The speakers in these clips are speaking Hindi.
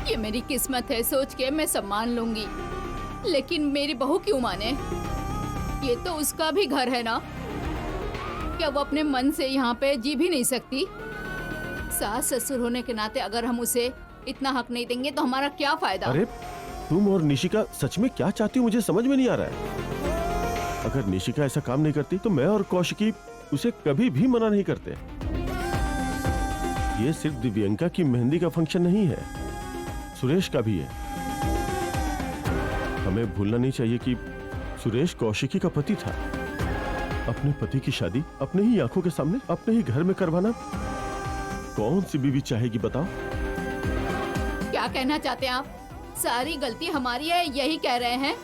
ये मेरी किस्मत है सोच के मैं सब मान लूंगी, लेकिन मेरी बहू क्यों माने? ये तो उसका भी घर है ना। क्या वो अपने मन से यहाँ पे जी भी नहीं सकती? सास ससुर होने के नाते अगर हम उसे इतना हक नहीं देंगे तो हमारा क्या फायदा? अरे तुम और निशिका सच में क्या चाहती हो मुझे समझ में नहीं आ रहा है। अगर निशिका ऐसा काम नहीं करती तो मैं और कौशिकी उसे कभी भी मना नहीं करते। ये सिर्फ दिव्यंका की मेहंदी का फंक्शन नहीं है, सुरेश का भी है। हमें भूलना नहीं चाहिए कि सुरेश कौशिकी का पति था। अपने पति की शादी अपने ही आंखों के सामने अपने ही घर में करवाना कौन सी बीवी चाहेगी बताओ? क्या कहना चाहते हैं आप? सारी गलती हमारी है यही कह रहे हैं?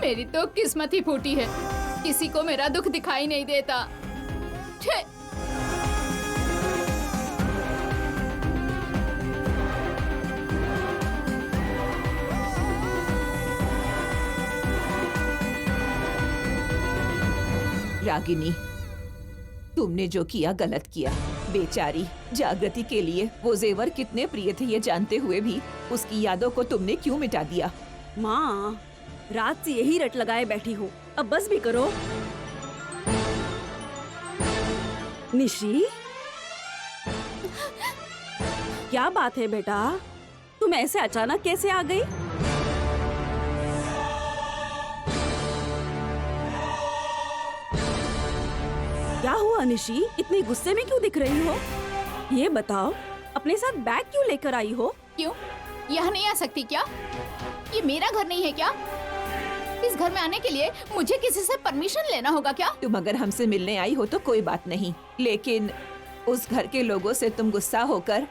मेरी तो किस्मत ही फूटी है, किसी को मेरा दुख दिखाई नहीं देता। छे! रागिनी, तुमने जो किया गलत किया। बेचारी जागृति के लिए वो जेवर कितने प्रिय थे ये जानते हुए भी उसकी यादों को तुमने क्यों मिटा दिया? माँ, रात से यही रट लगाए बैठी हूँ, अब बस भी करो। निशी, क्या बात है बेटा? तुम ऐसे अचानक कैसे आ गई? क्या हुआ निशी? इतनी गुस्से में क्यों दिख रही हो? ये बताओ, अपने साथ बैग क्यों लेकर आई हो? क्यों? यहाँ नहीं आ सकती क्या? ये मेरा घर नहीं है क्या? इस घर में आने के लिए मुझे किसी से परमिशन लेना होगा क्या? तुम अगर हमसे मिलने आई हो तो कोई बात नहीं, लेकिन उस घर के लोगों से तुम गुस्सा होकर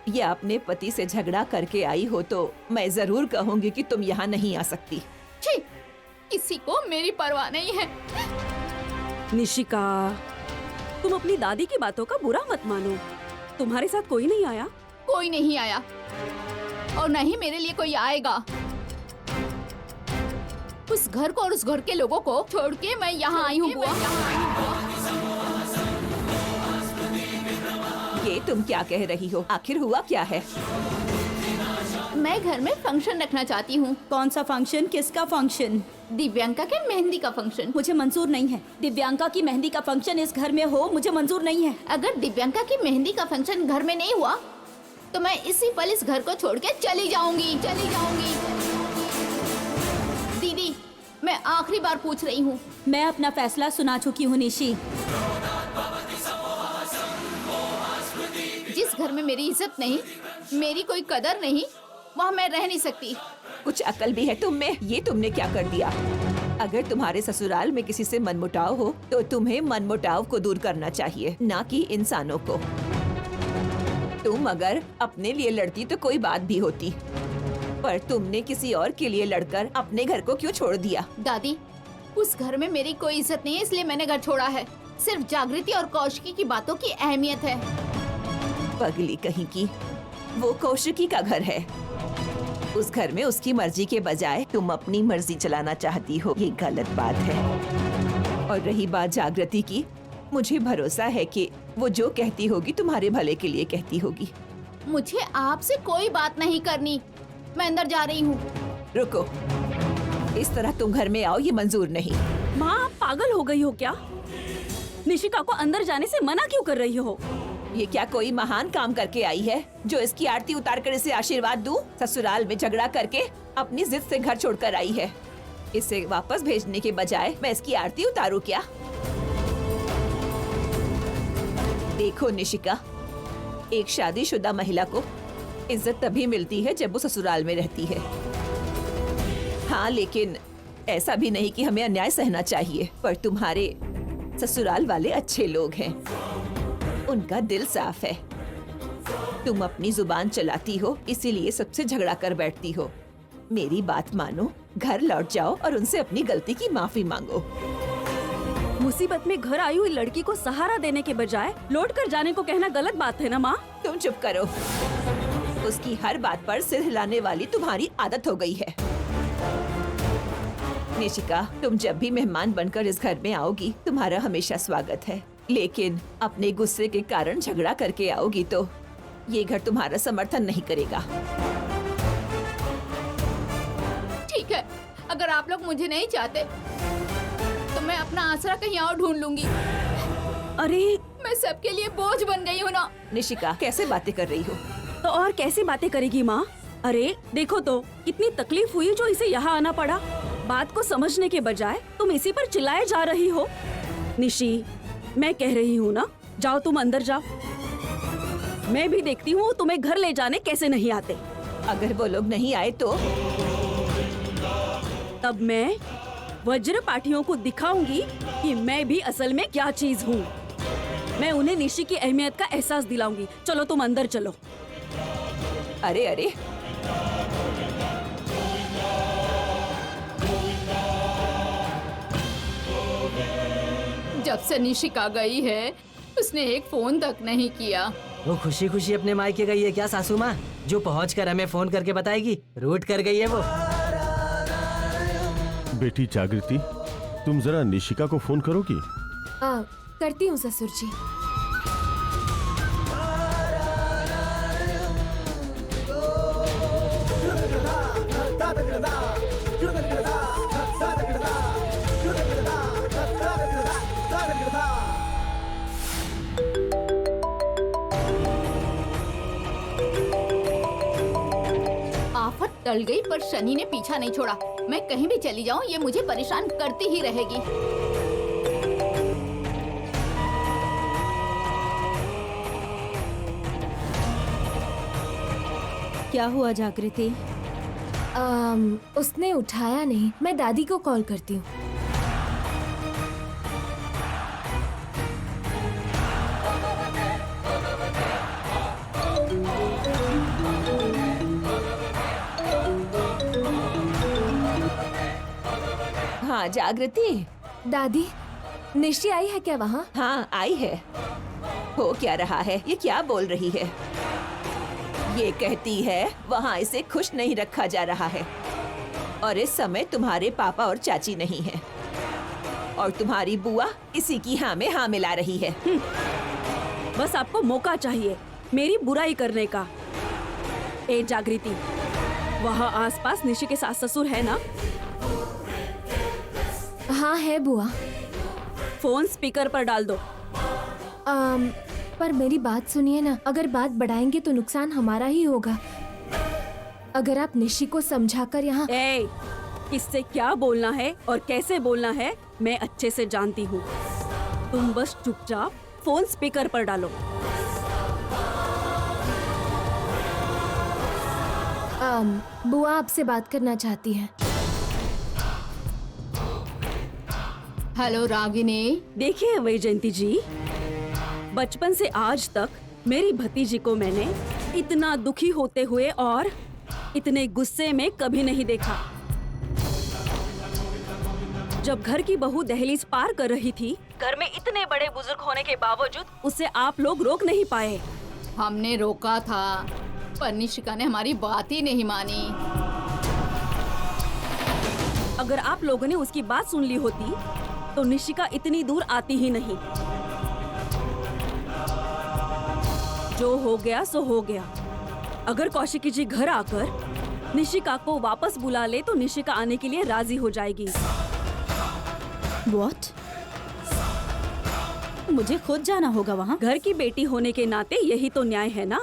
या अपने पति से झगड़ा करके आई हो तो मैं जरूर कहूँगी कि तुम यहाँ नहीं आ सकती। छी! किसी को मेरी परवाह नहीं है। निशिका, तुम अपनी दादी की बातों का बुरा मत मानो। तुम्हारे साथ कोई नहीं आया? कोई नहीं आया और न ही मेरे लिए कोई आएगा। उस घर को और उस घर के लोगों को छोड़ के मैं यहाँ आई हूँ बुआ। ये तुम क्या कह रही हो? आखिर हुआ क्या है? मैं घर में फंक्शन रखना चाहती हूँ। कौन सा फंक्शन? किसका फंक्शन? दिव्यांका के मेहंदी का फंक्शन। मुझे मंजूर नहीं है। दिव्यांका की मेहंदी का फंक्शन इस घर में हो, मुझे मंजूर नहीं है। अगर दिव्यांका की मेहंदी का फंक्शन घर में नहीं हुआ तो मैं इसी पल इस घर को छोड़ के चली जाऊंगी। दीदी, मैं आखिरी बार पूछ रही हूँ। मैं अपना फैसला सुना चुकी हूँ निशी। जिस घर में मेरी इज्जत नहीं, मेरी कोई कदर नहीं, वहाँ मैं रह नहीं सकती। कुछ अकल भी है तुम में? ये तुमने क्या कर दिया? अगर तुम्हारे ससुराल में किसी से मनमुटाव हो तो तुम्हें मनमुटाव को दूर करना चाहिए, ना कि इंसानों को। तुम अगर अपने लिए लड़ती तो कोई बात भी होती, पर तुमने किसी और के लिए लड़कर अपने घर को क्यों छोड़ दिया? दादी, उस घर में मेरी कोई इज्जत नहीं है इसलिए मैंने घर छोड़ा है। सिर्फ जागृति और कौशिकी की बातों की अहमियत है। पगली कहीं की, वो कौशिकी का घर है। उस घर में उसकी मर्जी के बजाय तुम अपनी मर्जी चलाना चाहती हो, ये गलत बात है। और रही बात जागृति की, मुझे भरोसा है कि वो जो कहती होगी तुम्हारे भले के लिए कहती होगी। मुझे आपसे कोई बात नहीं करनी, मैं अंदर जा रही हूँ। रुको, इस तरह तुम घर में आओ ये मंजूर नहीं। माँ, आप पागल हो गई हो क्या? निशिका को अंदर जाने से मना क्यों कर रही हो? ये क्या कोई महान काम करके आई है जो इसकी आरती उतार कर इसे आशीर्वाद दूं? ससुराल में झगड़ा करके अपनी जिद से घर छोड़कर आई है। इसे वापस भेजने के बजाय मैं इसकी आरती उतारूं क्या? देखो निशिका, एक शादीशुदा महिला को इज्जत तभी मिलती है जब वो ससुराल में रहती है। हाँ, लेकिन ऐसा भी नहीं कि हमें अन्याय सहना चाहिए। पर तुम्हारे ससुराल वाले अच्छे लोग हैं, उनका दिल साफ है। तुम अपनी जुबान चलाती हो, इसीलिए सबसे झगड़ा कर बैठती हो। मेरी बात मानो, घर लौट जाओ और उनसे अपनी गलती की माफी मांगो। मुसीबत में घर आई हुई लड़की को सहारा देने के बजाय लौट कर जाने को कहना गलत बात है ना माँ? तुम चुप करो। उसकी हर बात पर सिर हिलाने वाली तुम्हारी आदत हो गई है। निशिका, तुम जब भी मेहमान बनकर इस घर में आओगी तुम्हारा हमेशा स्वागत है, लेकिन अपने गुस्से के कारण झगड़ा करके आओगी तो ये घर तुम्हारा समर्थन नहीं करेगा। ठीक है, अगर आप लोग मुझे नहीं चाहते तो मैं अपना आसरा कहीं और ढूंढ लूंगी। अरे मैं सबके लिए बोझ बन गई हूँ ना। निशिका, कैसे बातें कर रही हो? तो और कैसे बातें करेगी माँ? अरे देखो तो कितनी तकलीफ हुई जो इसे यहाँ आना पड़ा। बात को समझने के बजाय तुम इसी पर चिल्लाए जा रही हो। निशी, मैं कह रही हूँ ना, जाओ तुम अंदर जाओ। मैं भी देखती हूँ तुम्हें घर ले जाने कैसे नहीं आते। अगर वो लोग नहीं आए तो? तब मैं वज्र पाठियों को दिखाऊंगी कि मैं भी असल में क्या चीज हूँ। मैं उन्हें निशी की अहमियत का एहसास दिलाऊंगी। चलो तुम अंदर चलो। अरे अरे, जब से निशिका गई है उसने एक फोन तक नहीं किया। वो खुशी खुशी अपने मायके गई है क्या सासू माँ, जो पहुँच कर हमें फोन करके बताएगी? रूट कर गई है वो। बेटी जागृति, तुम जरा निशिका को फोन करोगी? करती हूँ ससुर जी। आफत टल गई पर शनि ने पीछा नहीं छोड़ा। मैं कहीं भी चली जाऊं ये मुझे परेशान करती ही रहेगी। क्या हुआ जागृति? उसने उठाया नहीं। मैं दादी को कॉल करती हूँ। हाँ जागृति। दादी, निशी आई है क्या वहाँ? हाँ आई है। हो क्या रहा है? ये क्या बोल रही है? ये कहती है वहाँ इसे खुश नहीं रखा जा रहा है और इस समय तुम्हारे पापा और चाची नहीं है और तुम्हारी बुआ इसी की हाँ में हाँ मिला रही है। बस आपको मौका चाहिए मेरी बुराई करने का। ए जागृति, वहाँ आसपास निशी के सास ससुर है ना? हाँ है बुआ। फोन स्पीकर पर डाल दो। पर मेरी बात सुनिए ना, अगर बात बढ़ाएंगे तो नुकसान हमारा ही होगा। अगर आप निशी को समझाकर यहाँ। ए, किससे क्या बोलना है और कैसे बोलना है मैं अच्छे से जानती हूँ। तुम बस चुपचाप फोन स्पीकर पर डालो। बुआ आपसे बात करना चाहती है। हेलो रागिनी। देखिए वैजयंती जी, बचपन से आज तक मेरी भतीजी को मैंने इतना दुखी होते हुए और इतने गुस्से में कभी नहीं देखा। जब घर की बहू दहलीज पार कर रही थी, घर में इतने बड़े बुजुर्ग होने के बावजूद उसे आप लोग रोक नहीं पाए। हमने रोका था पर निशिका ने हमारी बात ही नहीं मानी। अगर आप लोगों ने उसकी बात सुन ली होती तो निशिका इतनी दूर आती ही नहीं। जो हो गया सो हो गया। अगर कौशिकी जी घर आकर निशिका को वापस बुला ले तो निशिका आने के लिए राजी हो जाएगी। What? मुझे खुद जाना होगा वहाँ। घर की बेटी होने के नाते यही तो न्याय है ना।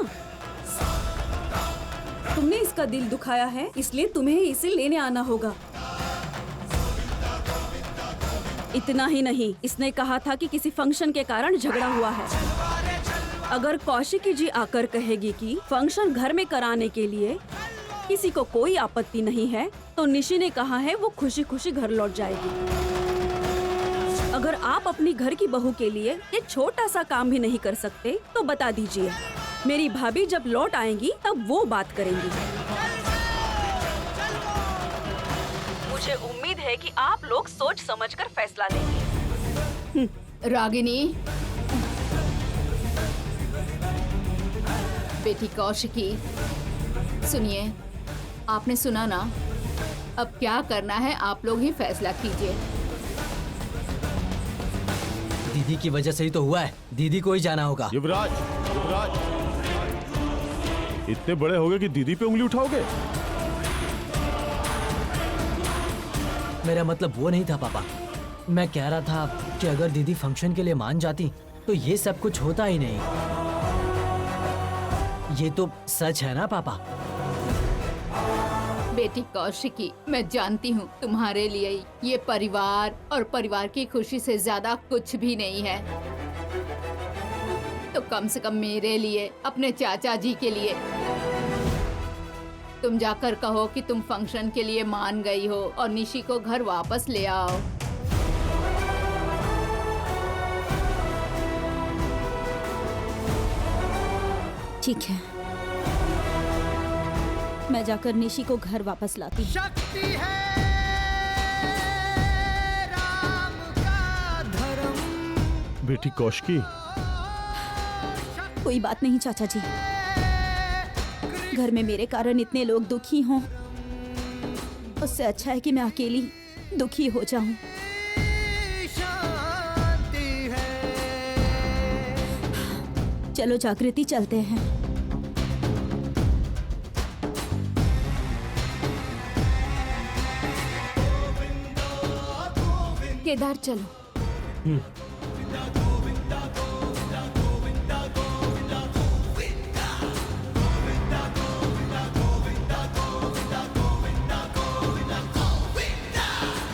तुमने इसका दिल दुखाया है, इसलिए तुम्हें इसे लेने आना होगा। इतना ही नहीं, इसने कहा था कि किसी फंक्शन के कारण झगड़ा हुआ है। अगर कौशिकी जी आकर कहेगी कि फंक्शन घर में कराने के लिए किसी को कोई आपत्ति नहीं है, तो निशी ने कहा है वो खुशी खुशी घर लौट जाएगी। अगर आप अपनी घर की बहू के लिए ये छोटा सा काम भी नहीं कर सकते तो बता दीजिए। मेरी भाभी जब लौट आएंगी तब वो बात करेंगी। मुझे उम्मीद है कि आप लोग सोच समझकर फैसला लेंगे। रागिनी, बेटी कौशिकी, सुनिए, आपने सुना ना? अब क्या करना है आप लोग ही फैसला कीजिए। दीदी की वजह से ही तो हुआ है, दीदी को ही जाना होगा। युवराज, युवराज, इतने बड़े हो गए कि दीदी पे उंगली उठाओगे? मेरा मतलब वो नहीं था पापा। मैं कह रहा था कि अगर दीदी फंक्शन के लिए मान जाती तो ये सब कुछ होता ही नहीं। ये तो सच है ना पापा? बेटी कौशिकी, मैं जानती हूँ तुम्हारे लिए ये परिवार और परिवार की खुशी से ज्यादा कुछ भी नहीं है। तो कम से कम मेरे लिए, अपने चाचा जी के लिए तुम जाकर कहो कि तुम फंक्शन के लिए मान गई हो और निशी को घर वापस ले आओ। ठीक है, मैं जाकर निशी को घर वापस लाती हूँ। शक्ति है राम का धर्म। बेटी कौशिकी, कोई बात नहीं चाचा जी, घर में मेरे कारण इतने लोग दुखी हों, उससे अच्छा है कि मैं अकेली दुखी हो जाऊं। शांति है। चलो जागृति, चलते हैं। केदार चलो।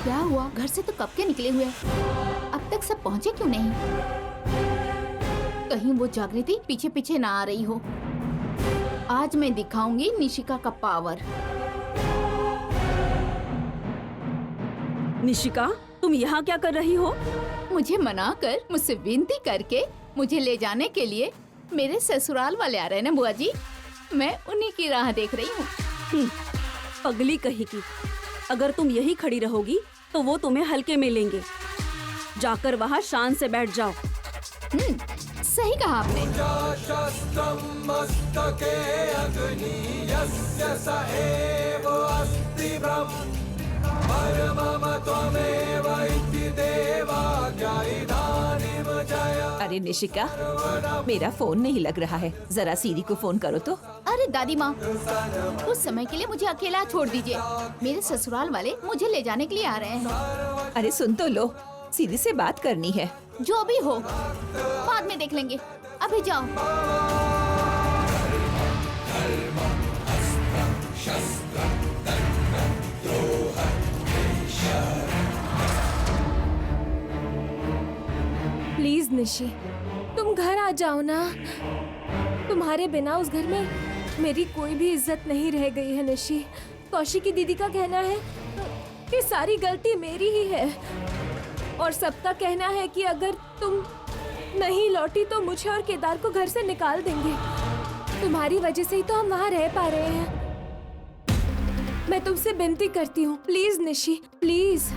क्या हुआ? घर से तो कब के निकले हुए, अब तक सब पहुँचे क्यों नहीं? कहीं वो जागृति पीछे पीछे ना आ रही हो। आज मैं दिखाऊंगी निशिका का पावर। निशिका, तुम यहाँ क्या कर रही हो? मुझे मना कर, मुझसे विनती करके मुझे ले जाने के लिए मेरे ससुराल वाले आ रहे हैं ना बुआ जी। मैं उन्हीं की राह देख रही हूँ। पगली कहेगी, अगर तुम यही खड़ी रहोगी तो वो तुम्हें हल्के में लेंगे। जाकर वहाँ शान से बैठ जाओ। सही कहा आपने। अरे निशिका, मेरा फोन नहीं लग रहा है, जरा सीरी को फोन करो तो। अरे दादी माँ, कुछ समय के लिए मुझे अकेला छोड़ दीजिए। मेरे ससुराल वाले मुझे ले जाने के लिए आ रहे हैं। अरे सुन तो लो, सीरी से बात करनी है। जो भी हो बाद में देख लेंगे, अभी जाओ। प्लीज निशी, तुम घर आ जाओ ना। तुम्हारे बिना उस घर में मेरी कोई भी इज्जत नहीं रह गई है निशी। कौशिकी दीदी का कहना है कि सारी गलती मेरी ही है, और सबका कहना है कि अगर तुम नहीं लौटी तो मुझे और केदार को घर से निकाल देंगे। तुम्हारी वजह से ही तो हम वहाँ रह पा रहे हैं। मैं तुमसे विनती करती हूँ, प्लीज निशी, प्लीज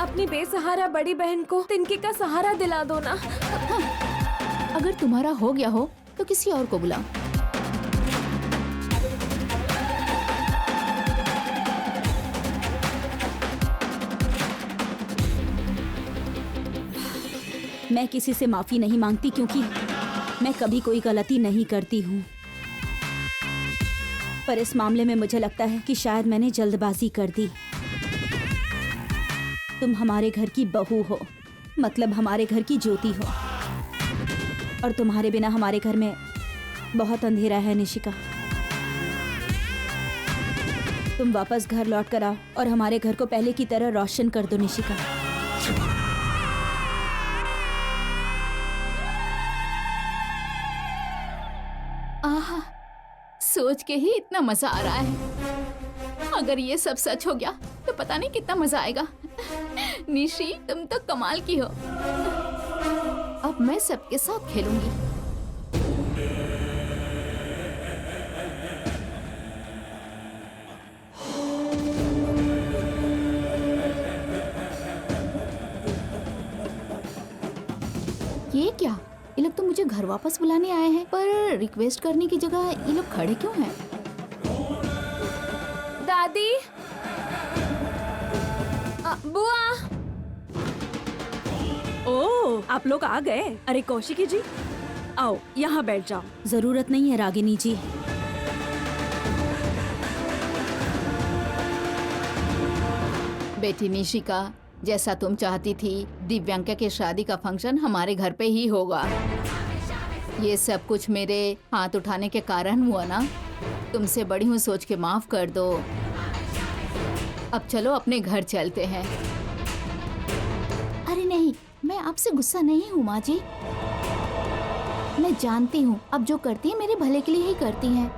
अपनी बेसहारा बड़ी बहन को तिनके का सहारा दिला दो ना। अगर तुम्हारा हो गया हो तो किसी और को बुलाओ। मैं किसी से माफी नहीं मांगती क्योंकि मैं कभी कोई गलती नहीं करती हूँ, पर इस मामले में मुझे लगता है कि शायद मैंने जल्दबाजी कर दी। तुम हमारे घर की बहू हो, मतलब हमारे घर की ज्योति हो, और तुम्हारे बिना हमारे घर में बहुत अंधेरा है निशिका। तुम वापस घर लौट कर आओ और हमारे घर को पहले की तरह रोशन कर दो निशिका। आहा, सोच के ही इतना मजा आ रहा है। अगर ये सब सच हो गया तो पता नहीं कितना मजा आएगा। निशी, तुम तो कमाल की हो। अब मैं सबके साथ खेलूंगी। ये क्या? ये लोग तो मुझे घर वापस बुलाने आए हैं, पर रिक्वेस्ट करने की जगह ये लोग खड़े क्यों हैं? दादी, बुआ। ओह, आप लोग आ गए। अरे कौशिकी जी, आओ यहाँ बैठ जाओ। जरूरत नहीं है रागिनी जी, बेटी निशिका, जैसा तुम चाहती थी दिव्यांका की शादी का फंक्शन हमारे घर पे ही होगा। ये सब कुछ मेरे हाथ उठाने के कारण हुआ ना। तुमसे बड़ी हूँ, सोच के माफ कर दो। अब चलो अपने घर चलते हैं। अरे नहीं, मैं आपसे गुस्सा नहीं हूँ माँ जी। मैं जानती हूँ अब जो करती है मेरे भले के लिए ही करती हैं।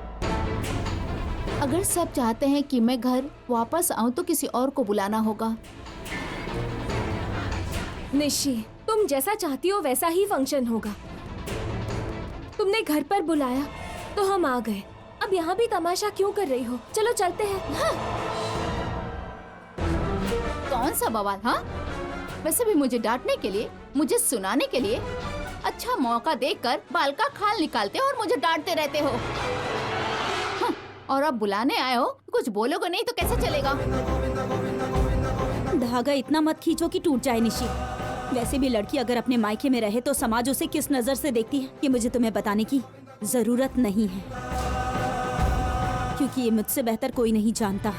अगर सब चाहते हैं कि मैं घर वापस आऊँ तो किसी और को बुलाना होगा। निशी, तुम जैसा चाहती हो वैसा ही फंक्शन होगा। तुमने घर पर बुलाया तो हम आ गए। अब यहाँ भी तमाशा क्यों कर रही हो? चलो चलते हैं। हाँ। कौन सा बवाल? हाँ, वैसे भी मुझे डांटने के लिए, मुझे सुनाने के लिए अच्छा मौका देखकर बाल का खाल निकालते हो और मुझे डांटते रहते हो। हाँ, और अब बुलाने आए हो, कुछ बोलोगे नहीं तो कैसे चलेगा? धागा इतना मत खींचो कि टूट जाए निशी। वैसे भी लड़की अगर अपने मायके में रहे तो समाज उसे किस नजर से देखती है कि मुझे तुम्हें बताने की जरूरत नहीं है, क्योंकि ये मुझसे बेहतर कोई नहीं जानता।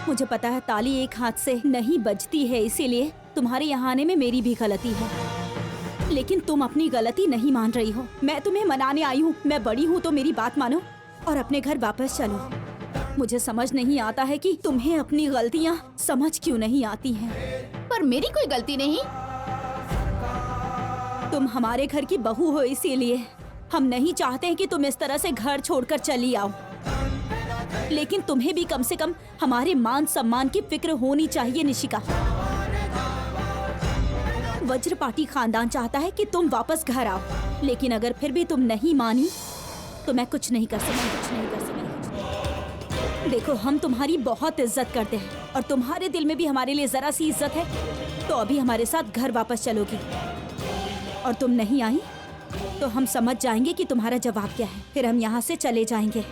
मुझे पता है ताली एक हाथ से नहीं बजती है, इसीलिए तुम्हारे यहाँ आने में मेरी भी गलती है। लेकिन तुम अपनी गलती नहीं मान रही हो। मैं तुम्हें मनाने आई हूँ। मैं बड़ी हूँ तो मेरी बात मानो और अपने घर वापस चलो। मुझे समझ नहीं आता है कि तुम्हें अपनी गलतियाँ समझ क्यों नहीं आती हैं। पर मेरी कोई गलती नहीं। तुम हमारे घर की बहू हो, इसीलिए हम नहीं चाहते हैं कि तुम इस तरह से घर छोड़कर चली आओ। लेकिन तुम्हें भी कम से कम हमारे मान सम्मान की फिक्र होनी चाहिए निशिका। वज्रपाटी खानदान चाहता है कि तुम वापस घर आओ, लेकिन अगर फिर भी तुम नहीं मानी तो मैं कुछ नहीं कर सकती। देखो, हम तुम्हारी बहुत इज्जत करते हैं और तुम्हारे दिल में भी हमारे लिए जरा सी इज्जत है, तो अभी हमारे साथ घर वापस चलोगी। और तुम नहीं आई तो हम समझ जाएंगे कि तुम्हारा जवाब क्या है, फिर हम यहाँ से चले जाएंगे।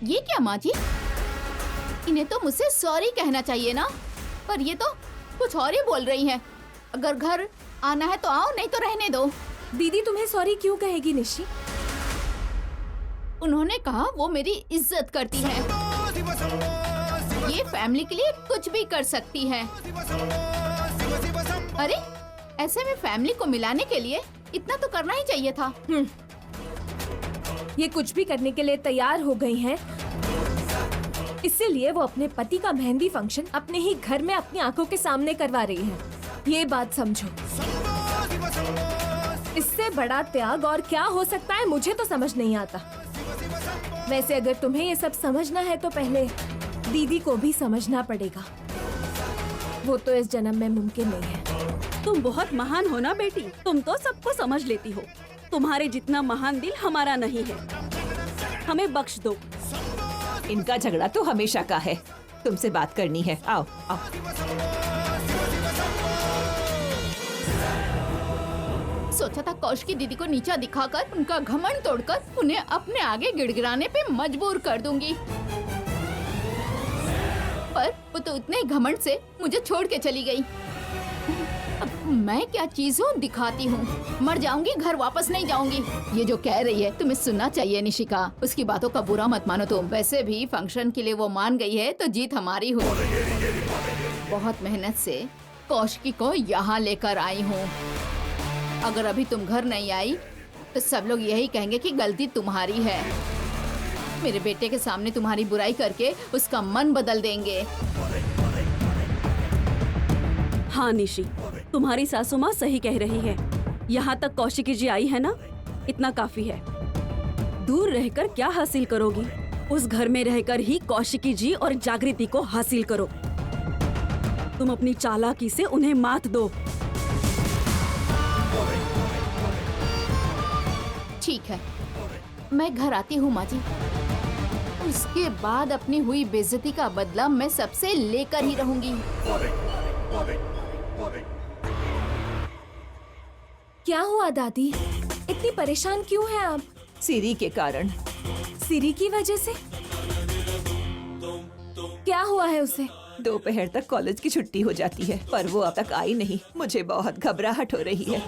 ये क्या माँ जी? इन्हें तो मुझसे सॉरी कहना चाहिए ना, पर ये तो कुछ और ही बोल रही हैं। अगर घर आना है तो आओ, नहीं तो रहने दो। दीदी तुम्हें सॉरी क्यों कहेगी निशी? उन्होंने कहा वो मेरी इज्जत करती है। ये फैमिली के लिए कुछ भी कर सकती है। अरे, ऐसे में फैमिली को मिलाने के लिए इतना तो करना ही चाहिए था। ये कुछ भी करने के लिए तैयार हो गई हैं। इसीलिए वो अपने पति का मेहंदी फंक्शन अपने ही घर में अपनी आंखों के सामने करवा रही है। ये बात समझो। इससे बड़ा त्याग और क्या हो सकता है, मुझे तो समझ नहीं आता। वैसे अगर तुम्हें ये सब समझना है तो पहले दीदी को भी समझना पड़ेगा। वो तो इस जन्म में मुमकिन नहीं है। तुम बहुत महान हो ना बेटी, तुम तो सबको समझ लेती हो। तुम्हारे जितना महान दिल हमारा नहीं है। हमें बख्श दो। इनका झगड़ा तो हमेशा का है। तुमसे बात करनी है, आओ आओ। सोचा था कौशिकी दीदी को नीचा दिखाकर, उनका घमंड तोड़कर उन्हें अपने आगे गिड़गिड़ाने पे मजबूर कर दूंगी, पर वो तो इतने घमंड से मुझे छोड़ के चली गई। अब मैं क्या चीज हूँ दिखाती हूँ। मर जाऊंगी, घर वापस नहीं जाऊंगी। ये जो कह रही है तुम्हें सुनना चाहिए निशिका। उसकी बातों का बुरा मत मानो तुम। वैसे भी फंक्शन के लिए वो मान गई है तो जीत हमारी हुई। बहुत मेहनत से कौशिकी को यहाँ लेकर आई हूँ। अगर अभी तुम घर नहीं आई तो सब लोग यही कहेंगे कि गलती तुम्हारी है। मेरे बेटे के सामने तुम्हारी बुराई करके उसका मन बदल देंगे। हाँ निशी, तुम्हारी सासू माँ सही कह रही है। यहाँ तक कौशिकी जी आई है ना, इतना काफी है। दूर रहकर क्या हासिल करोगी? उस घर में रहकर ही कौशिकी जी और जागृति को हासिल करो। तुम अपनी चालाकी से उन्हें मात दो। ठीक है, मैं घर आती हूँ माँ जी। उसके बाद अपनी हुई बेइज्जती का बदला मैं सबसे लेकर ही रहूंगी। क्या हुआ दादी? इतनी परेशान क्यों हैं आप? सीरी के कारण। सिरी की वजह से? क्या हुआ है उसे? दोपहर तक कॉलेज की छुट्टी हो जाती है, पर वो अब तक आई नहीं। मुझे बहुत घबराहट हो रही है।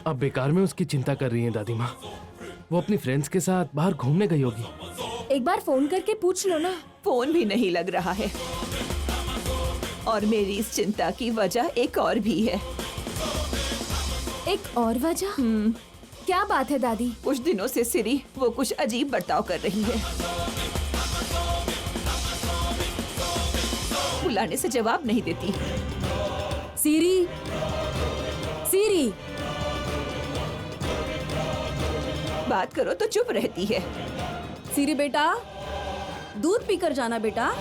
अब बेकार में उसकी चिंता कर रही हैं दादी माँ। वो अपनी फ्रेंड्स के साथ बाहर घूमने गई होगी। एक बार फोन करके पूछ लो ना। फोन भी नहीं लग रहा है, और मेरी इस चिंता की वजह एक और भी है। एक और वजह? क्या बात है दादी? कुछ दिनों से सिरी वो कुछ अजीब बर्ताव कर रही है। बुलाने से जवाब नहीं देती। सीरी, सीरी, बात करो तो चुप रहती है। सीरी बेटा, दूध पीकर जाना बेटा।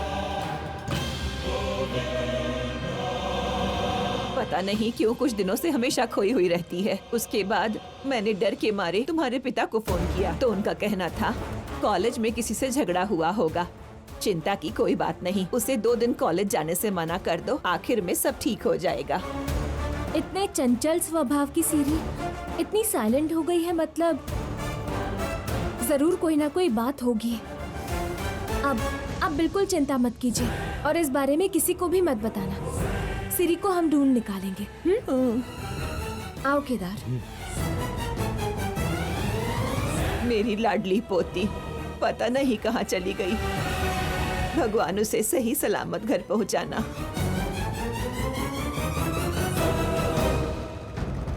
पता नहीं क्यों कुछ दिनों से हमेशा खोई हुई रहती है। उसके बाद मैंने डर के मारे तुम्हारे पिता को फोन किया, तो उनका कहना था कॉलेज में किसी से झगड़ा हुआ होगा। चिंता की कोई बात नहीं, उसे 2 दिन कॉलेज जाने से मना कर दो, आखिर में सब ठीक हो जाएगा। इतने चंचल स्वभाव की सीरी इतनी साइलेंट हो गई है, मतलब जरूर कोई ना कोई बात होगी। अब बिल्कुल चिंता मत कीजिए और इस बारे में किसी को भी मत बताना। सीरी को हम ढूंढ निकालेंगे। आओ केदार। मेरी लाडली पोती पता नहीं कहाँ चली गई। भगवान उसे सही सलामत घर पहुँचाना।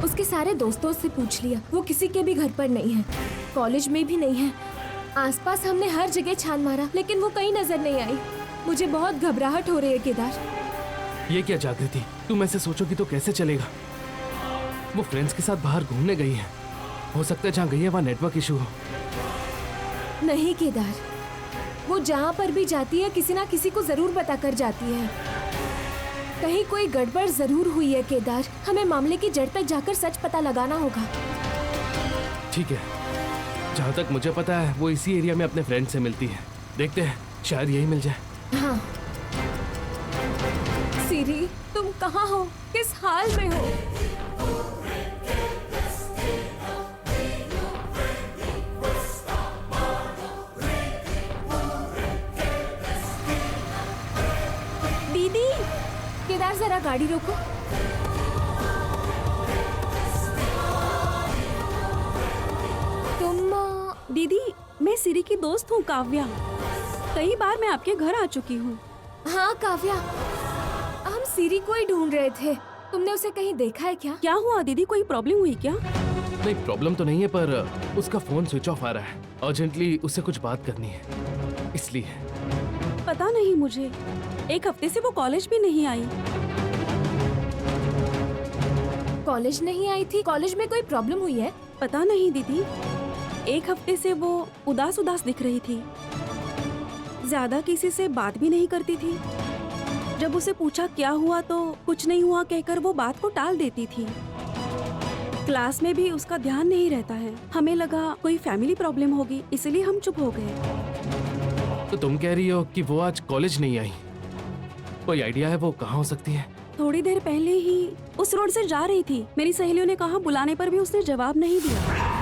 उसके सारे दोस्तों से पूछ लिया, वो किसी के भी घर पर नहीं है, कॉलेज में भी नहीं है। आसपास हमने हर जगह छान मारा, लेकिन वो कहीं नजर नहीं आई। मुझे बहुत घबराहट हो रही है केदार। ये क्या जागृति, तुम ऐसे सोचोगी तो कैसे चलेगा? वो फ्रेंड्स के साथ बाहर घूमने गई है। हो सकता है जहाँ गई है वहाँ नेटवर्क इशू हो। नहीं केदार, वो जहाँ पर भी जाती है किसी ना किसी को जरूर बता कर जाती है। कहीं कोई गड़बड़ जरूर हुई है केदार। हमें मामले की जड़ तक जाकर सच पता लगाना होगा। ठीक है, जहाँ तक मुझे पता है वो इसी एरिया में अपने फ्रेंड से मिलती है। देखते हैं, शायद यही मिल जाए। हाँ। सीरी, तुम कहाँ हो? किस हाल में हो? दीदी, केदार जरा गाड़ी रोको। दीदी, मैं सिरी की दोस्त हूँ काव्या। कई बार मैं आपके घर आ चुकी हूँ। हाँ काव्या, हम सीरी को ही ढूंढ रहे थे। तुमने उसे कहीं देखा है क्या? क्या हुआ दीदी, कोई प्रॉब्लम हुई क्या? नहीं, प्रॉब्लम तो नहीं है, पर उसका फोन स्विच ऑफ आ रहा है। अर्जेंटली उससे कुछ बात करनी है, इसलिए। पता नहीं मुझे, 1 हफ्ते से वो कॉलेज भी नहीं आई। कॉलेज नहीं आई थी? कॉलेज में कोई प्रॉब्लम हुई है? पता नहीं दीदी, 1 हफ्ते से वो उदास उदास दिख रही थी। ज्यादा किसी से बात भी नहीं करती थी। जब उसे पूछा क्या हुआ तो कुछ नहीं हुआ कहकर वो बात को टाल देती थी। क्लास में भी उसका ध्यान नहीं रहता है। हमें लगा कोई फैमिली प्रॉब्लम होगी, इसलिए हम चुप हो गए। तो तुम कह रही हो कि वो आज कॉलेज नहीं आई? कोई आइडिया है वो कहाँ हो सकती है? थोड़ी देर पहले ही उस रोड से जा रही थी। मेरी सहेलियों ने कहा, बुलाने पर भी उसने जवाब नहीं दिया।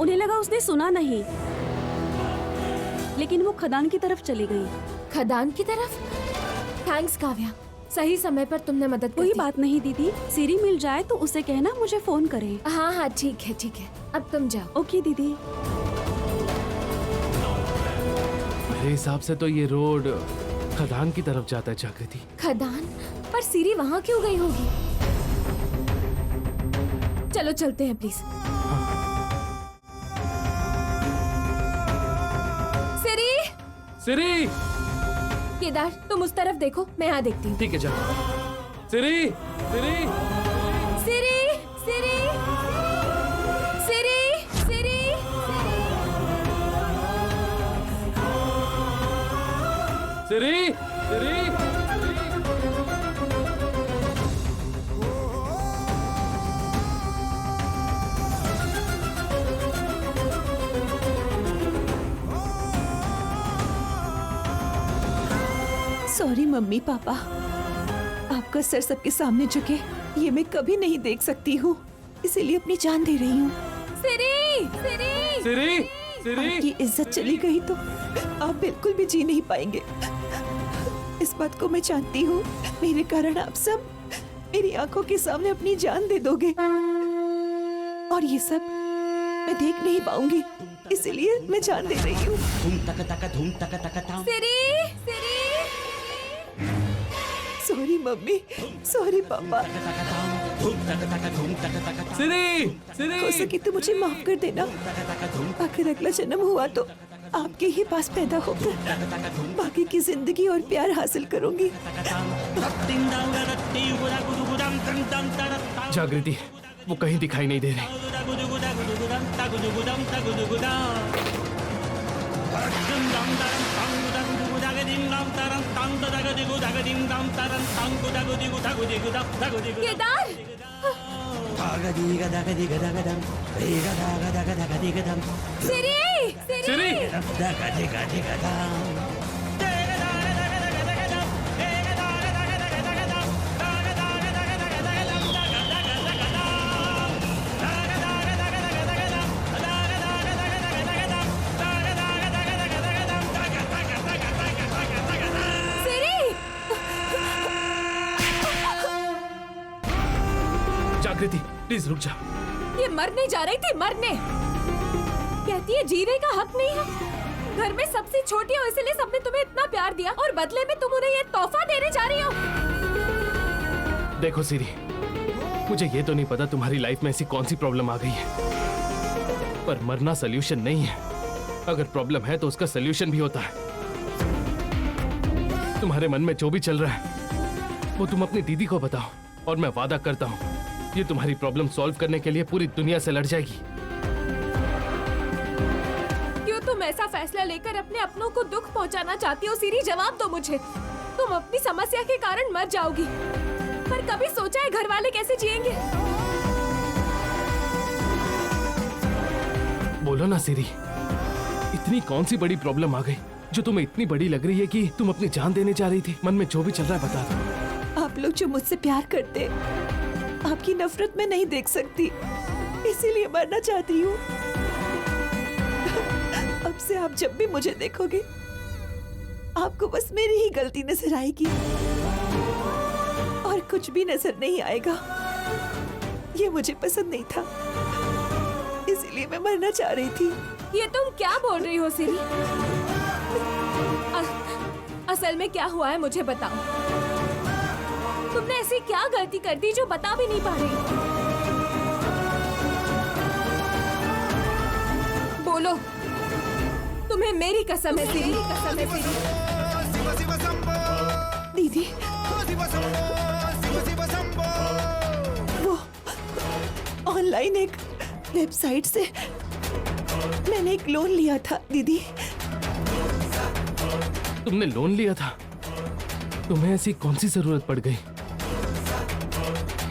उन्हें लगा उसने सुना नहीं, लेकिन वो खदान की तरफ चली गई। खदान की तरफ? थैंक्स काव्या, सही समय पर तुमने मदद कोई की। बात नहीं दीदी, सीरी मिल जाए तो उसे कहना मुझे फोन करे। हाँ हाँ ठीक है ठीक है, अब तुम जाओ। ओके दीदी। मेरे हिसाब से तो ये रोड खदान की तरफ जाता है जागृति। खदान? पर सीरी वहाँ क्यों गई होगी? चलो चलते हैं प्लीज। सीरी! सिरी! केदार, तुम उस तरफ देखो, मैं यहाँ देखती हूँ। ठीक है, जाओ। सिरी! सिरी! सीरी! सीरी! सीरी! सीरी! सिरी! सिरी! सॉरी मम्मी पापा, आपका सर सबके सामने झुके ये मैं कभी नहीं देख सकती हूँ, इसीलिए अपनी जान दे रही हूँ। सीरी! सीरी! सिरी सिरी आपकी इज्जत चली गई तो आप बिल्कुल भी जी नहीं पाएंगे। इस बात को मैं जानती हूँ। मेरे कारण आप सब मेरी आंखों के सामने अपनी जान दे दोगे और ये सब मैं देख नहीं पाऊंगी, इसलिए मैं जान दे रही हूँ। सिरी सिरी सॉरी मम्मी, सॉरी पापा। सिरी हो सिरी सके तो मुझे माफ कर देना। अगर अगला जन्म हुआ तो आपके ही पास पैदा होकर बाकी की जिंदगी और प्यार हासिल करूंगी। जागृति, वो कहीं दिखाई नहीं दे रही। केदार सिरी सिरी जागृति, प्लीज रुक जा। ये मरने जा रही थी, मरने। कहती है जीने का हक नहीं है। घर में सबसे छोटी हो इसलिए सबने तुम्हें इतना प्यार दिया और बदले में तुम उन्हें ये तोहफा देने जा रही हो। देखो सिरी, मुझे ये तो नहीं पता तुम्हारी लाइफ में ऐसी कौन सी प्रॉब्लम आ गई है, पर मरना सल्यूशन नहीं है। अगर प्रॉब्लम है तो उसका सल्यूशन भी होता है। तुम्हारे मन में जो भी चल रहा है वो तुम अपनी दीदी को बताओ और मैं वादा करता हूँ ये तुम्हारी प्रॉब्लम सॉल्व करने के लिए पूरी दुनिया से लड़ जाएगी। क्यों तुम ऐसा फैसला लेकर अपने अपनों को दुख पहुंचाना चाहती हो? सिरी, जवाब दो मुझे। तुम अपनी समस्या के कारण मर जाओगी, पर कभी सोचा है घर वाले कैसे जिएंगे? बोलो ना सिरी, इतनी कौन सी बड़ी प्रॉब्लम आ गई जो तुम्हें इतनी बड़ी लग रही है कि तुम अपनी जान देने जा रही थी? मन में जो भी चल रहा है बता दो। आप लोग जो मुझसे प्यार करते, आपकी नफरत में नहीं देख सकती, इसीलिए मरना चाहती हूँ। अब से आप जब भी मुझे देखोगे आपको बस मेरी ही गलती नजर आएगी और कुछ भी नजर नहीं आएगा। ये मुझे पसंद नहीं था, इसीलिए मैं मरना चाह रही थी। ये तुम क्या बोल रही हो सिरी? असल में क्या हुआ है मुझे बताओ। तुमने ऐसी क्या गलती कर दी जो बता भी नहीं पा रही? बोलो, तुम्हें मेरी कसम है सिरी, कसम है सिरी। दीदी, वो ऑनलाइन एक वेबसाइट से मैंने एक लोन लिया था दीदी। तुमने लोन लिया था? तुम्हें ऐसी कौन सी जरूरत पड़ गई?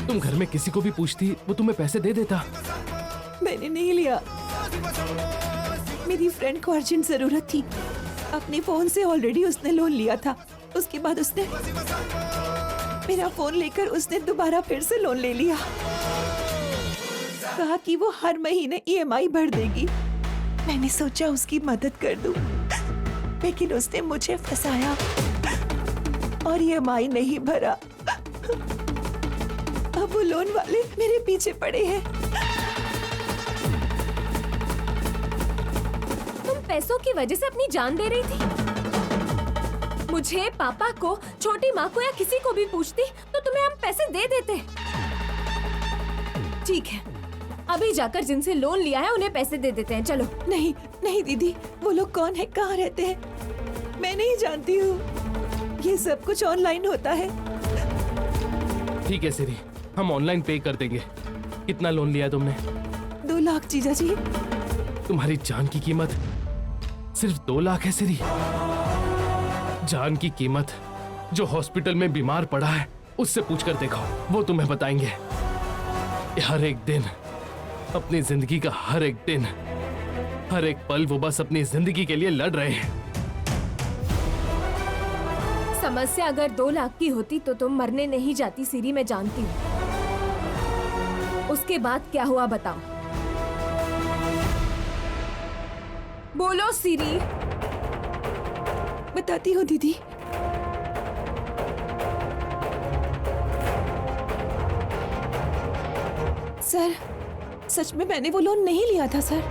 तुम घर में किसी को भी पूछती वो तुम्हें पैसे दे देता। मैंने नहीं लिया, मेरी फ्रेंड को अर्जेंट जरूरत थी। अपने फोन से ऑलरेडी उसने लोन लिया था। उसके बाद उसने मेरा फोन लेकर उसने दोबारा फिर से लोन ले लिया। कहा कि वो हर महीने EMI भर देगी। मैंने सोचा उसकी मदद कर दूं, लेकिन उसने मुझे फंसाया और EMI नहीं भरा। अब वो लोन वाले मेरे पीछे पड़े हैं। तुम पैसों की वजह से अपनी जान दे रही थी? मुझे, पापा को, छोटी माँ को या किसी को भी पूछती तो तुम्हें हम पैसे दे देते। ठीक है, अभी जाकर जिनसे लोन लिया है उन्हें पैसे दे देते हैं। चलो। नहीं नहीं दीदी, वो लोग कौन है, कहाँ रहते हैं, मैं नहीं जानती हूँ। ये सब कुछ ऑनलाइन होता है। ठीक है सिरी, हम ऑनलाइन पे कर देंगे। कितना लोन लिया तुमने? 2 लाख जीजा जी। तुम्हारी जान की कीमत सिर्फ 2 लाख है सिरी। जान की कीमत जो हॉस्पिटल में बीमार पड़ा है उससे पूछकर देखो, वो तुम्हें बताएंगे। हर एक दिन, अपनी जिंदगी का हर एक दिन, हर एक पल वो बस अपनी जिंदगी के लिए लड़ रहे हैं। समस्या अगर 2 लाख की होती तो तुम मरने नहीं जाती सिरी, मैं जानती हूँ। उसके बाद क्या हुआ बताओ। बोलो सिरी। बताती हूँ दीदी। सर, सच में मैंने वो लोन नहीं लिया था सर।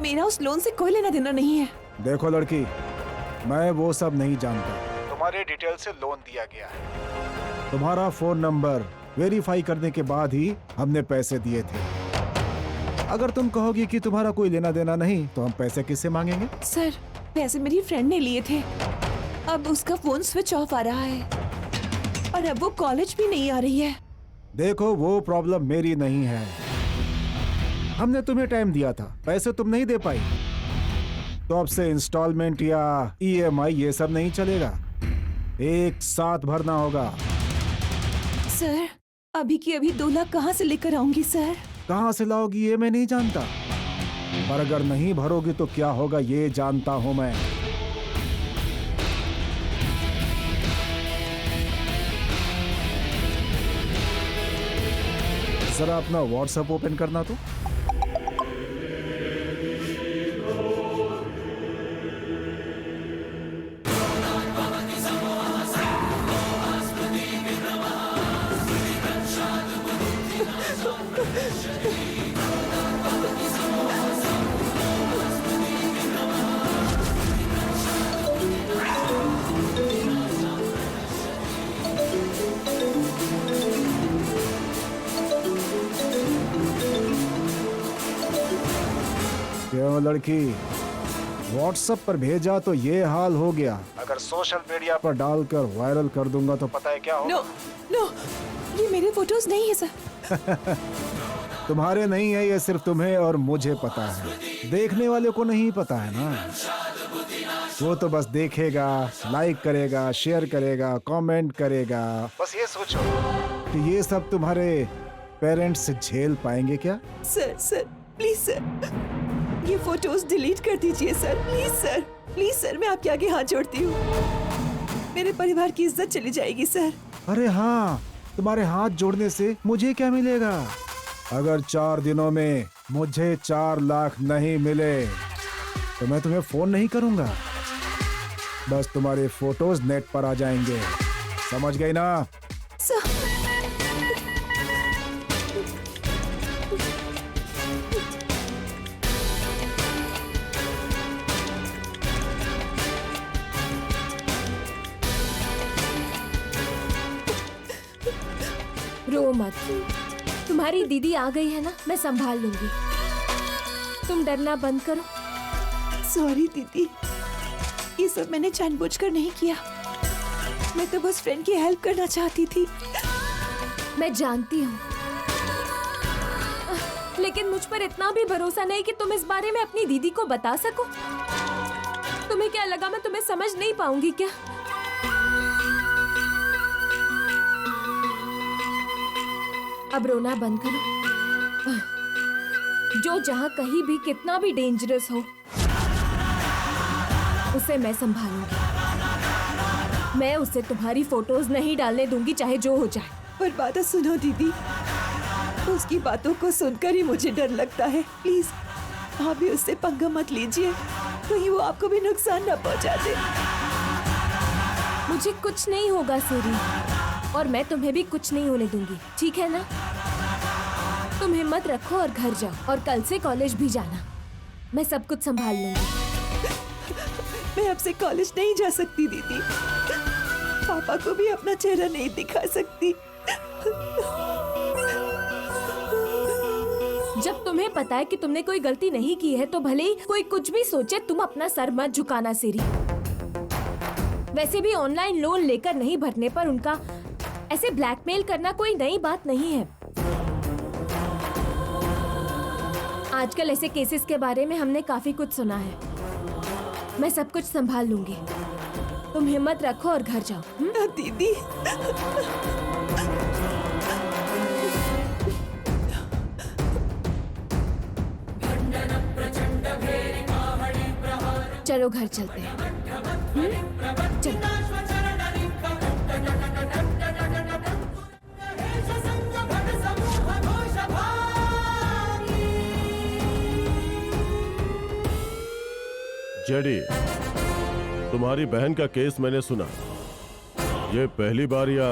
मेरा उस लोन से कोई लेना देना नहीं है। देखो लड़की, मैं वो सब नहीं जानता। तुम्हारे डिटेल से लोन दिया गया है। तुम्हारा फोन नंबर वेरीफाई करने के बाद ही हमने पैसे दिए थे। अगर तुम कहोगी कि तुम्हारा कोई लेना देना नहीं, तो हम पैसे किससे मांगेंगे? सर, पैसे मेरी फ्रेंड ने लिए थे। अब उसका फोन स्विच ऑफ आ रहा है और अब वो कॉलेज भी नहीं आ रही है। देखो, वो प्रॉब्लम मेरी नहीं है। हमने तुम्हें टाइम दिया था, पैसे तुम नहीं दे पाई, तो अब से इंस्टॉलमेंट या ईएमआई ये सब नहीं चलेगा, एक साथ भरना होगा। सर, अभी की अभी 2 लाख कहाँ से लेकर आऊंगी सर? कहाँ से लाओगी ये मैं नहीं जानता, पर अगर नहीं भरोगी तो क्या होगा ये जानता हूं मैं। जरा अपना व्हाट्सएप ओपन करना तो। क्यों लड़की, व्हाट्सएप पर भेजा तो ये हाल हो गया, अगर सोशल मीडिया पर डालकर वायरल कर दूंगा तो पता है क्या होगा? नो, नो, ये मेरे फोटोज नहीं है सर। तुम्हारे नहीं है, ये सिर्फ तुम्हें और मुझे पता है, देखने वाले को नहीं पता है ना। वो तो बस देखेगा, लाइक करेगा, शेयर करेगा, कमेंट करेगा। बस ये सोचो कि ये सब तुम्हारे पेरेंट्स झेल पाएंगे क्या? सर, प्लीज सर, ये फोटोज डिलीट कर दीजिए सर। प्लीज सर, मैं आपके आगे हाथ जोड़ती हूँ। मेरे परिवार की इज्जत चली जाएगी सर। अरे हाँ, तुम्हारे हाथ जोड़ने से मुझे क्या मिलेगा? अगर 4 दिनों में मुझे 4 लाख नहीं मिले तो मैं तुम्हें फोन नहीं करूंगा, बस तुम्हारे फोटोज नेट पर आ जाएंगे, समझ गई ना? सर, रो मत, तुम्हारी दीदी आ गई है ना, मैं संभाल लूंगी। तुम डरना बंद करो। सॉरी दीदी, ये सब मैंने जानबूझकर नहीं किया। मैं तो बस फ्रेंड की हेल्प करना चाहती थी। मैं जानती हूँ, लेकिन मुझ पर इतना भी भरोसा नहीं कि तुम इस बारे में अपनी दीदी को बता सको। तुम्हें क्या लगा मैं तुम्हें समझ नहीं पाऊंगी क्या? अब रोना बंद करो। जो जहाँ कहीं भी कितना भी डेंजरस हो, उसे मैं संभालूंगी। मैं उसे तुम्हारी फोटोज नहीं डालने दूंगी, चाहे जो हो जाए। पर बात सुनो दीदी, उसकी बातों को सुनकर ही मुझे डर लगता है। प्लीज आप भी उससे पंगा मत लीजिए, कहीं वो आपको भी नुकसान न पहुंचा दे। मुझे कुछ नहीं होगा सीरी, और मैं तुम्हें भी कुछ नहीं होने दूंगी, ठीक है ना? तुम हिम्मत रखो और घर जाओ, और कल से कॉलेज भी जाना। मैं सब कुछ संभाल लूंगी। मैं अब से कॉलेज नहीं जा सकती दीदी, पापा को भी अपना चेहरा नहीं दिखा सकती। जब तुम्हें पता है कि तुमने कोई गलती नहीं की है, तो भले ही कोई कुछ भी सोचे, तुम अपना सर मत झुकाना सीरी। वैसे भी ऑनलाइन लोन लेकर नहीं भरने पर उनका ऐसे ब्लैकमेल करना कोई नई बात नहीं है। आजकल ऐसे केसेस के बारे में हमने काफी कुछ सुना है। मैं सब कुछ संभाल लूंगी, तुम हिम्मत रखो और घर जाओ। दीदी, चलो घर चलते हैं। चलो। जेडी, तुम्हारी बहन का केस मैंने सुना। ये पहली बार या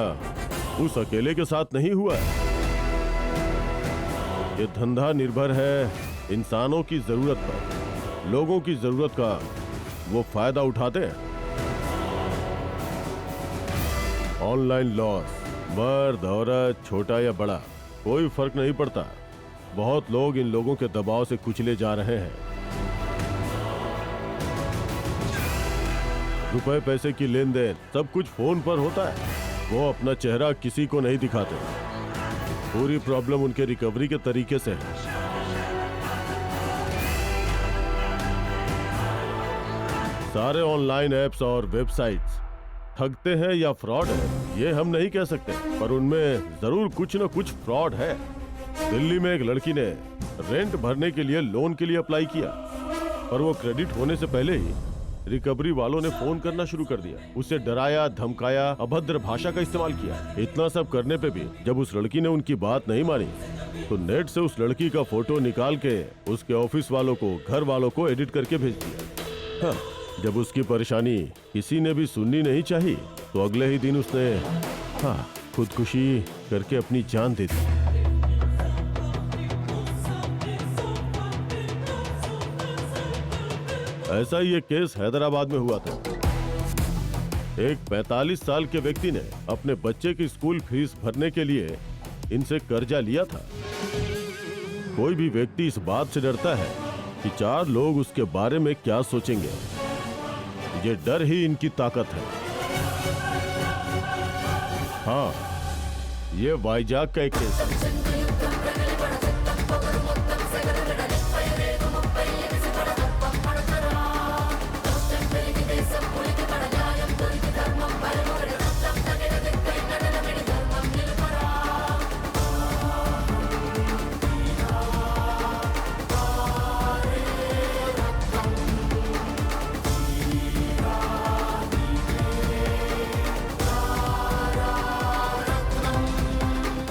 उस अकेले के साथ नहीं हुआ है। ये धंधा निर्भर है इंसानों की जरूरत पर। लोगों की जरूरत का वो फायदा उठाते हैं। ऑनलाइन लॉस, मर्द औरत, छोटा या बड़ा, कोई फर्क नहीं पड़ता। बहुत लोग इन लोगों के दबाव से कुचले जा रहे हैं। रुपए पैसे की लेन देन सब कुछ फोन पर होता है। वो अपना चेहरा किसी को नहीं दिखाते। पूरी प्रॉब्लम उनके रिकवरी के तरीके से है। सारे ऑनलाइन एप्स और वेबसाइट्स ठगते हैं या फ्रॉड है ये हम नहीं कह सकते, पर उनमें जरूर कुछ न कुछ फ्रॉड है। दिल्ली में एक लड़की ने रेंट भरने के लिए लोन के लिए अप्लाई किया, पर वो क्रेडिट होने से पहले ही रिकवरी वालों ने फोन करना शुरू कर दिया। उसे डराया, धमकाया, अभद्र भाषा का इस्तेमाल किया। इतना सब करने पे भी जब उस लड़की ने उनकी बात नहीं मानी तो नेट से उस लड़की का फोटो निकाल के उसके ऑफिस वालों को, घर वालों को एडिट करके भेज दिया। हाँ, जब उसकी परेशानी किसी ने भी सुननी नहीं चाहिए तो अगले ही दिन उसने खुदकुशी करके अपनी जान दे दी। ऐसा ही एक केस हैदराबाद में हुआ था। एक 45 साल के व्यक्ति ने अपने बच्चे की स्कूल फीस भरने के लिए इनसे कर्जा लिया था। कोई भी व्यक्ति इस बात से डरता है कि 4 लोग उसके बारे में क्या सोचेंगे। ये डर ही इनकी ताकत है। हाँ, ये वाइजाग का एक केस है।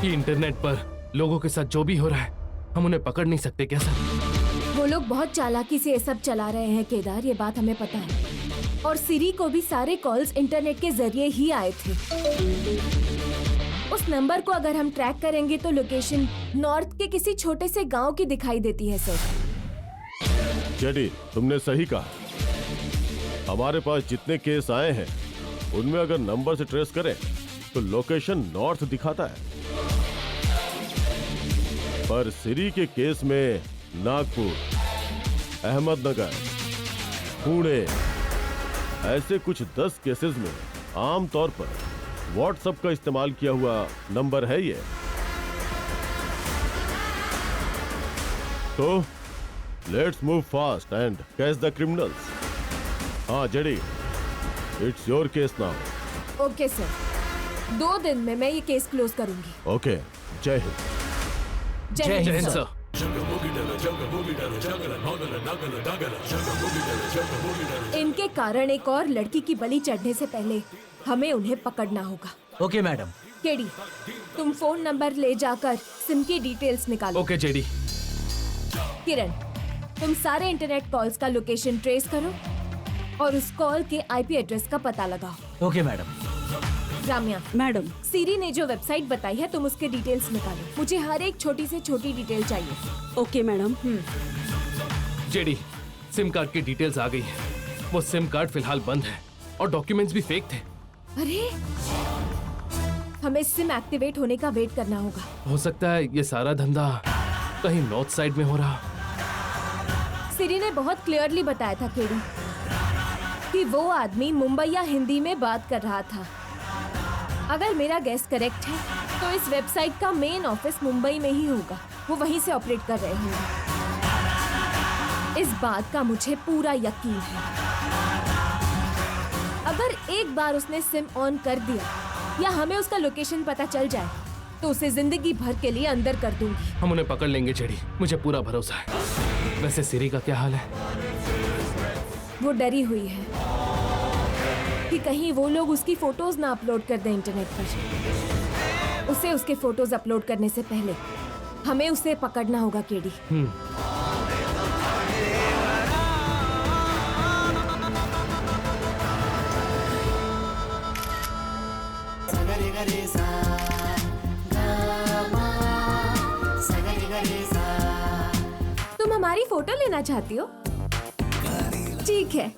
कि इंटरनेट पर लोगों के साथ जो भी हो रहा है हम उन्हें पकड़ नहीं सकते क्या सर? वो लोग बहुत चालाकी से ये सब चला रहे हैं केदार, ये बात हमें पता है। और सिरी को भी सारे कॉल्स इंटरनेट के जरिए ही आए थे। उस नंबर को अगर हम ट्रैक करेंगे तो लोकेशन नॉर्थ के किसी छोटे से गांव की दिखाई देती है सर। जेडी, तुमने सही कहा। हमारे पास जितने केस आए हैं उनमें अगर नंबर से ट्रेस करें तो लोकेशन नॉर्थ दिखाता है, पर सिरी के केस में नागपुर, अहमदनगर, पुणे ऐसे कुछ 10 केसेस में आमतौर पर व्हाट्सएप का इस्तेमाल किया हुआ नंबर है ये। तो let's move fast and catch the criminals. हाँ JD, it's your case now. Okay sir, 2 दिन में मैं ये केस क्लोज करूंगी। ओके, जय हिंद। जय हिंद सर। सर, इनके कारण एक और लड़की की बलि चढ़ने से पहले हमें उन्हें पकड़ना होगा। Okay madam. केडी, तुम फोन नंबर ले जाकर सिम की डिटेल्स निकालो। Okay JD. किरण, तुम सारे इंटरनेट कॉल्स का लोकेशन ट्रेस करो और उस कॉल के आईपी एड्रेस का पता लगाओ। Okay madam. Ramya, madam, Siri ने जो वेबसाइट बताई है तुम उसके डिटेल्स निकालो। मुझे हर एक छोटी से छोटी डिटेल चाहिए। Okay madam. JD, SIM card की डिटेल्स आ गई है। वो सिम कार्ड फिलहाल बंद है और डॉक्यूमेंट्स भी फेक थे। अरे, हमें सिम एक्टिवेट होने का वेट करना होगा। हो सकता है ये सारा धंधा कहीं नॉर्थ साइड में हो रहा। सीरी ने बहुत क्लियरली बताया था केडी कि वो आदमी मुंबई या हिंदी में बात कर रहा था। अगर मेरा गेस करेक्ट है तो इस वेबसाइट का मेन ऑफिस मुंबई में ही होगा। वो वहीं से ऑपरेट कर रहे होंगे। इस बात का मुझे पूरा यकीन है। अगर एक बार उसने सिम ऑन कर दिया या हमें उसका लोकेशन पता चल जाए तो उसे जिंदगी भर के लिए अंदर कर दूंगी। हम उन्हें पकड़ लेंगे जेडी, मुझे पूरा भरोसा है। वैसे सिरी का क्या हाल है? वो डरी हुई है कि कहीं वो लोग उसकी फोटोज ना अपलोड कर दें इंटरनेट पर। उसे उसके फोटोज अपलोड करने से पहले हमें उसे पकड़ना होगा केडी। तुम हमारी फोटो लेना चाहती हो? ठीक है,